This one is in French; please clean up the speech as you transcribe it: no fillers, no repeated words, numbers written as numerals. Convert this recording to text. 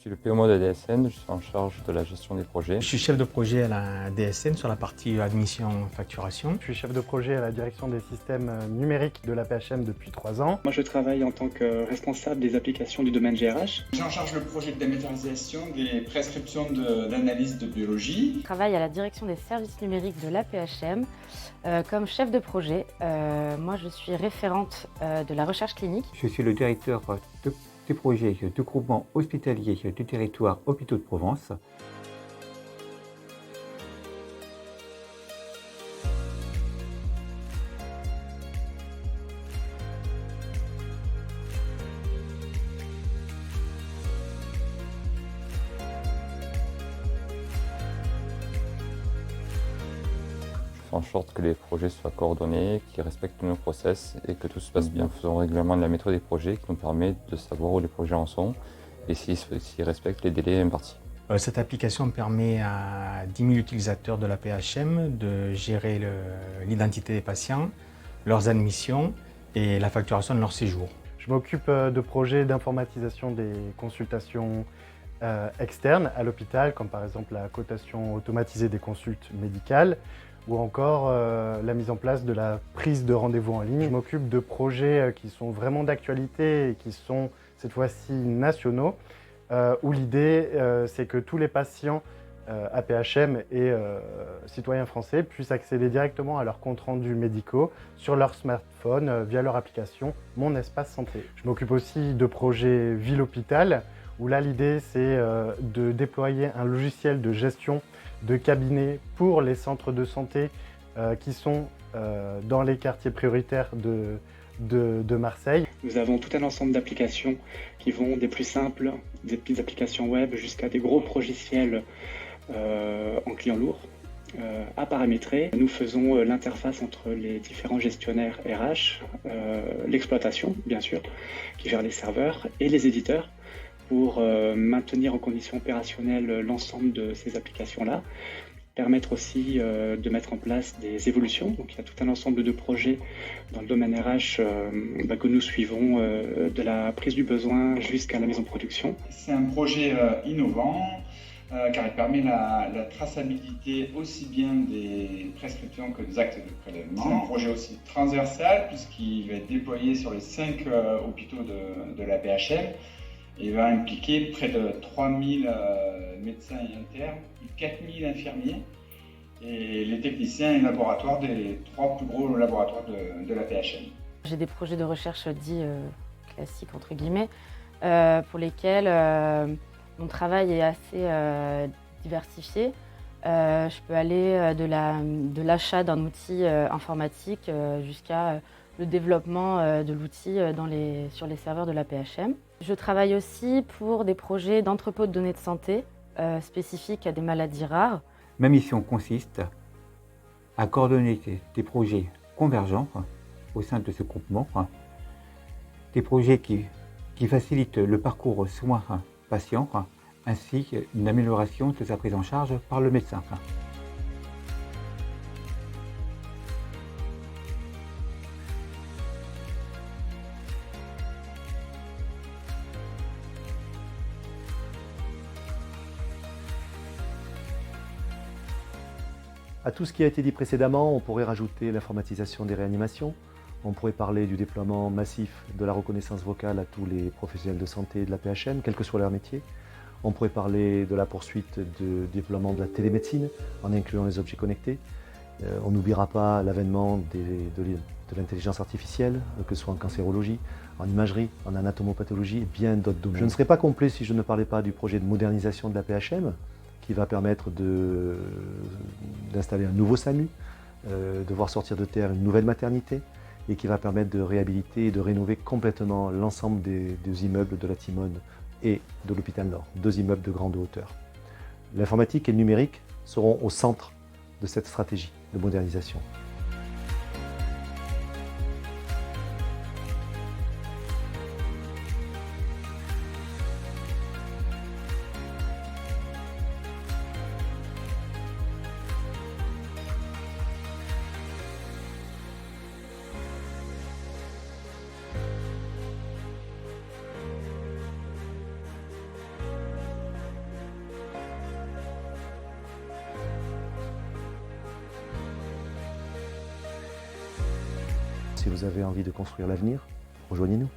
suis le PMO de DSN, je suis en charge de la gestion des projets. Je suis chef de projet à la DSN sur la partie admission facturation. Je suis chef de projet à la direction des systèmes numériques de l'APHM depuis 3 ans. Moi, je travaille en tant que responsable des applications du domaine GRH. J'ai en charge le projet de dématérialisation des prescriptions d'analyse de biologie. Je travaille à la direction des services numériques de l'APHM comme chef de projet. Moi, je suis référente de la recherche clinique. Je suis le directeur des projets du groupement hospitalier du territoire Hôpitaux de Provence. Je fais en sorte que les projets soient coordonnés, qu'ils respectent nos process et que tout se passe bien. Nous faisons régulièrement de la méthode des projets qui nous permet de savoir où les projets en sont et s'ils respectent les délais impartis. Cette application permet à 10 000 utilisateurs de l'APHM de gérer l'identité des patients, leurs admissions et la facturation de leur séjour. Je m'occupe de projets d'informatisation des consultations externes à l'hôpital, comme par exemple la cotation automatisée des consultes médicales ou encore la mise en place de la prise de rendez-vous en ligne. Je m'occupe de projets qui sont vraiment d'actualité et qui sont cette fois-ci nationaux, où l'idée c'est que tous les patients APHM et citoyens français puissent accéder directement à leurs comptes rendus médicaux sur leur smartphone via leur application Mon Espace Santé. Je m'occupe aussi de projets ville-hôpital, où là l'idée c'est de déployer un logiciel de gestion de cabinets pour les centres de santé qui sont dans les quartiers prioritaires de Marseille. Nous avons tout un ensemble d'applications qui vont des plus simples, des petites applications web, jusqu'à des gros logiciels en client lourd à paramétrer. Nous faisons l'interface entre les différents gestionnaires RH, l'exploitation bien sûr, qui gère les serveurs, et les éditeurs, pour maintenir en condition opérationnelle l'ensemble de ces applications-là, permettre aussi de mettre en place des évolutions. Donc il y a tout un ensemble de projets dans le domaine RH que nous suivons de la prise du besoin jusqu'à la mise en production. C'est un projet innovant car il permet la traçabilité aussi bien des prescriptions que des actes de prélèvement. C'est un projet aussi transversal puisqu'il va être déployé sur les 5 hôpitaux de l'APHM. Il va impliquer près de 3000 médecins et internes, 4000 infirmiers et les techniciens et laboratoires des 3 plus gros laboratoires de l'APHM. J'ai des projets de recherche dits classiques, entre guillemets, pour lesquels mon travail est assez diversifié. Je peux aller de l'achat d'un outil informatique jusqu'à le développement de l'outil sur les serveurs de l'APHM. Je travaille aussi pour des projets d'entrepôt de données de santé spécifiques à des maladies rares. Ma mission consiste à coordonner des projets convergents au sein de ce groupement, des projets qui facilitent le parcours soins patient ainsi qu'une amélioration de sa prise en charge par le médecin. À tout ce qui a été dit précédemment, on pourrait rajouter l'informatisation des réanimations. On pourrait parler du déploiement massif de la reconnaissance vocale à tous les professionnels de santé de l'APHM, quel que soit leur métier. On pourrait parler de la poursuite du déploiement de la télémédecine en incluant les objets connectés. On n'oubliera pas l'avènement de l'intelligence artificielle, que ce soit en cancérologie, en imagerie, en anatomopathologie et bien d'autres domaines. Je ne serais pas complet si je ne parlais pas du projet de modernisation de l'APHM, qui va permettre d'installer un nouveau SAMU, de voir sortir de terre une nouvelle maternité et qui va permettre de réhabiliter et de rénover complètement l'ensemble des immeubles de la Timone et de l'hôpital Nord, 2 immeubles de grande hauteur. L'informatique et le numérique seront au centre de cette stratégie de modernisation. si vous avez envie de construire l'avenir, rejoignez-nous.